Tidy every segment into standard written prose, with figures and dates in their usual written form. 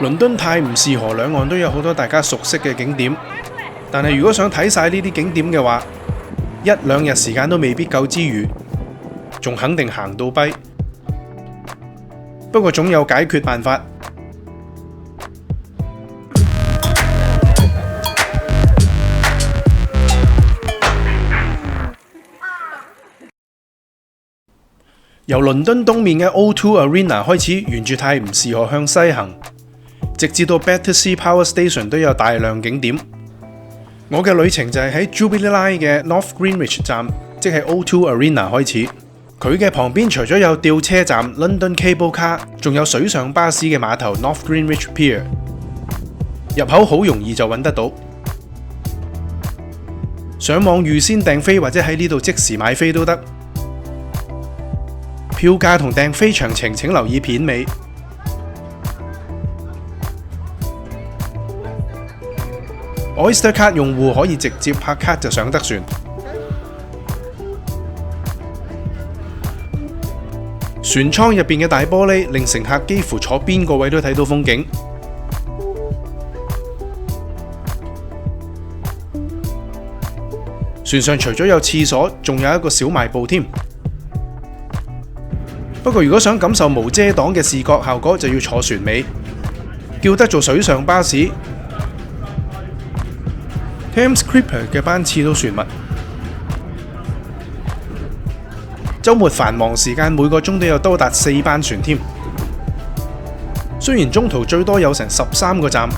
倫敦泰晤士河兩岸都有好多大家熟悉嘅景點，但係如果想睇晒呢啲景點嘅話，1-2日時間都未必夠之餘，仲肯定行到跛。不過總有解決辦法。由倫敦東面嘅 O2 Arena 開始，沿住泰晤士河向西行，直至到 Battersea Power Station 都有大量景點。我嘅旅程就係喺 Jubilee Line 嘅 North Greenwich 站，即係 O2 Arena 開始。佢嘅旁邊除咗有吊車站 London Cable Car， 仲有水上巴士嘅碼頭 North Greenwich Pier。入口好容易就揾得到。上網預先訂飛或者喺呢度即時買飛都得。票價同訂飛詳情請留意片尾。Oyster 卡用戶可以直接拍卡就上得船。船艙入邊嘅大玻璃令乘客幾乎坐邊個位都睇到風景。船上除咗有廁所，仲有一個小賣部添。不過如果想感受無遮擋嘅視覺效果，就要坐船尾，叫得做水上巴士。Thames Clipper 嘅班次都算密，週末繁忙時間每個鐘都有多達4班船添。雖然中途最多有成13個站，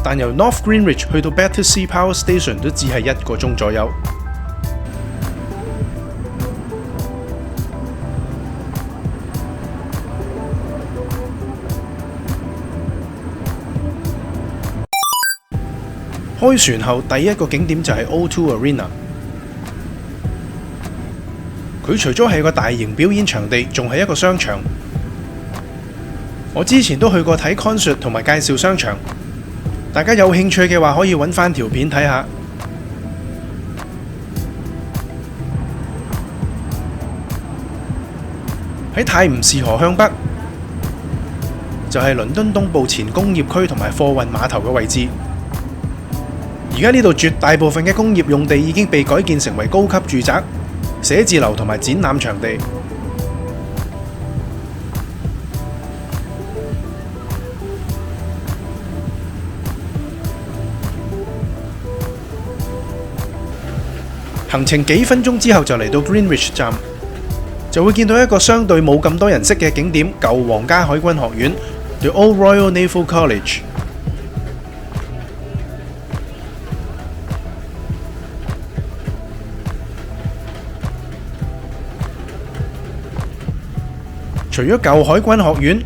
但由 North Greenwich 去到 Battersea Power Station 都只係1個鐘左右。開船後第一個景點就係 O2 Arena。佢除咗係個大型表演場地，仲係一個商場。我之前都去過睇 concert 同埋介紹商場。大家有興趣嘅話，可以揾返條片睇下。喺泰晤士河向北，就係倫敦東部前工業區同埋貨運碼頭嘅位置。而家呢度絕大部分嘅工業用地已經被改建成為高級住宅、寫字樓同埋展覽場地。行程幾分鐘之後就嚟到 Greenwich 站，就會見到一個相對冇咁多人識嘅景點——舊皇家海軍學院 The Old Royal Naval College。除咗舊海軍學院，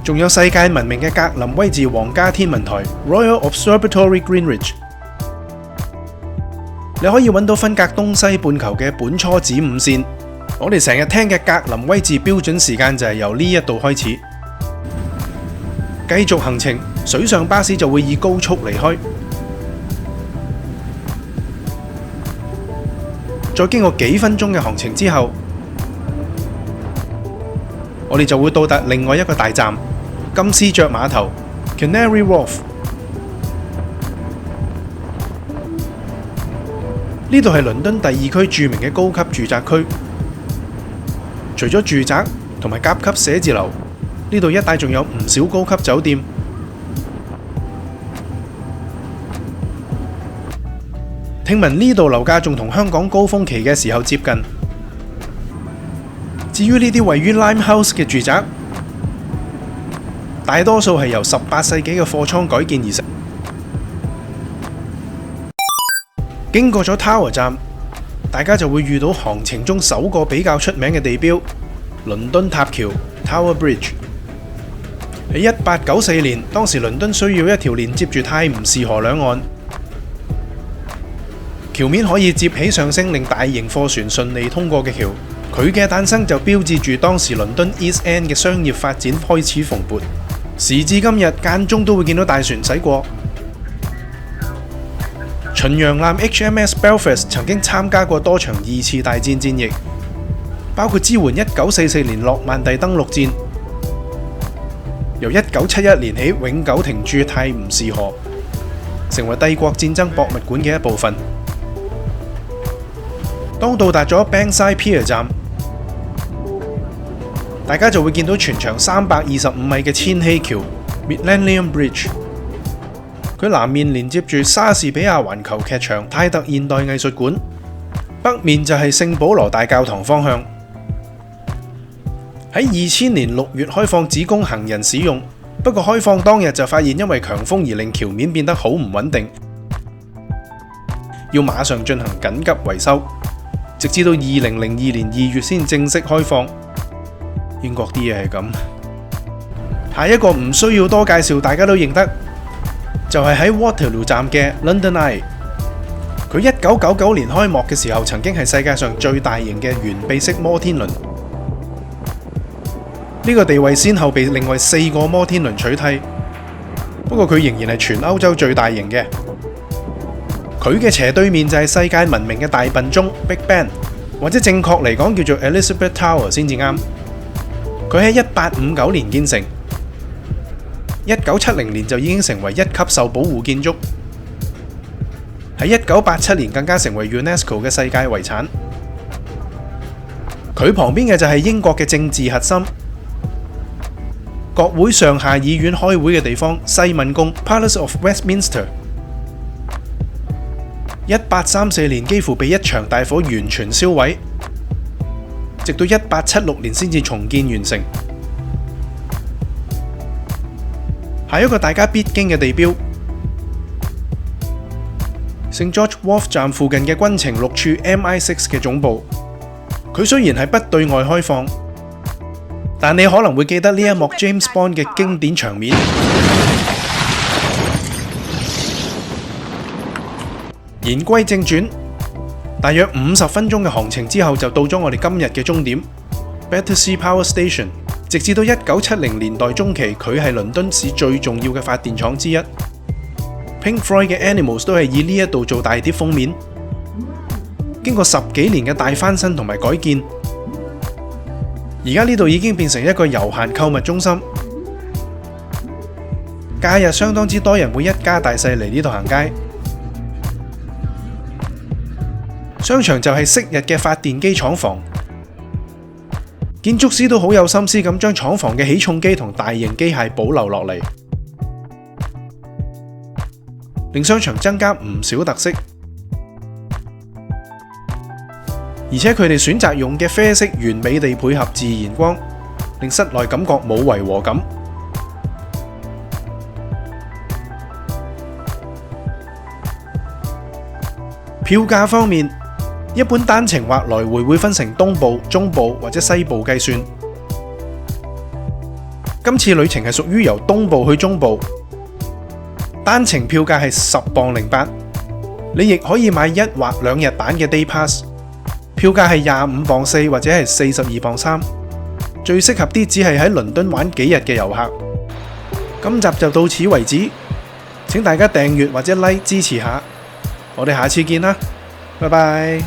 仲有世界聞名嘅格林威治皇家天文台 Royal Observatory Greenwich。你可以揾到分隔東西半球嘅本初子午線。我哋成日聽嘅格林威治標準時間就係由呢一度開始。繼續行程，水上巴士就會以高速離開。再經過幾分鐘嘅航程之後，我哋就會到達另外一個大站——金絲雀碼頭 （Canary Wharf）。呢度係倫敦第2區著名嘅高級住宅區。除咗住宅同埋甲級寫字樓，呢度一帶仲有唔少高級酒店。聽聞呢度樓價仲同香港高峰期嘅時候接近。至於呢啲位於 Limehouse 嘅住宅，大多數係由18世紀嘅貨倉改建而成。經過咗 Tower 站，大家就會遇到航程中首個比較出名嘅地標——倫敦塔橋 Tower Bridge。喺1894年，當時倫敦需要一條連接住泰晤士河兩岸，橋面可以接起上升，令大型貨船順利通過嘅橋。佢嘅誕生就標誌住當時倫敦 East End 嘅商業發展開始蓬勃。時至今日，間中都會見到大船駛過。巡洋艦 HMS Belfast 曾經參加過多場二次大戰戰役，包括支援1944年諾曼第登陸戰，由1971年起永久停駐泰晤士河，成為帝國戰爭博物館嘅一部分。當到達咗 Bankside Pier 站，大家就會見到全長325米嘅千禧橋 Millennium Bridge。佢南面連接住莎士比亞環球劇場泰特現代藝術館，北面就係聖保羅大教堂方向。喺2000年6月開放只供行人使用，不過開放當日就發現因為強風而令橋面變得好唔穩定，要馬上進行緊急維修，直至到2002年2月先正式開放。英國啲嘢係咁。下一個唔需要多介紹，大家都認得，就係喺 Waterloo 站嘅 London Eye。佢1999年開幕嘅時候，曾經係世界上最大型嘅圓臂式摩天輪。呢個地位先後被另外4個摩天輪取替，不過佢仍然係全歐洲最大型嘅。佢嘅斜對面就係世界聞名嘅大笨鐘 Big Ben， 或者正確嚟講叫做 Elizabeth Tower 先至啱。佢喺1859年建成，1970年就已經成為1級受保護建築，喺1987年更加成為 UNESCO 嘅世界遺產。佢旁邊嘅就係英國嘅政治核心，國會上下議院開會嘅地方——西敏宮 Palace of Westminster。1834年幾乎被一場大火完全燒毀，直到1876年先至重建完成。下一個大家必經嘅地標，St George Wharf 站附近嘅軍情6處 MI6 嘅總部。佢雖然係不對外開放，但你可能會記得呢一幕 James Bond 嘅經典場面。言歸正傳，大約50分鐘嘅行程之後，就到咗我哋今日嘅終點 Battersea Power Station。直至到1970年代中期，佢係倫敦市最重要嘅發電廠之一。Pink Floyd 嘅 Animals 都係以呢一度做大碟封面。經過10幾年嘅大翻新同埋改建，而家呢度已經變成一個悠閒購物中心。假日相當之多人會一家大細嚟呢度行街。商場就係昔日嘅發電機廠房，建築師都好有心思咁將廠房嘅起重機同大型機械保留落嚟，令商場增加唔少特色。而且佢哋選擇用嘅啡色完美地配合自然光，令室內感覺冇違和感。票價方面，一般單程或來回會分成東部、中部或者西部計算。今次旅程係屬於由東部去中部，單程票價係10.08，你亦可以買1或2日版嘅 Day Pass， 票價係25.4或者係42.3，最適合啲只係喺倫敦玩幾日嘅遊客。今集就到此為止，請大家訂閱或者 like 支持下，我哋下次見啦，拜拜。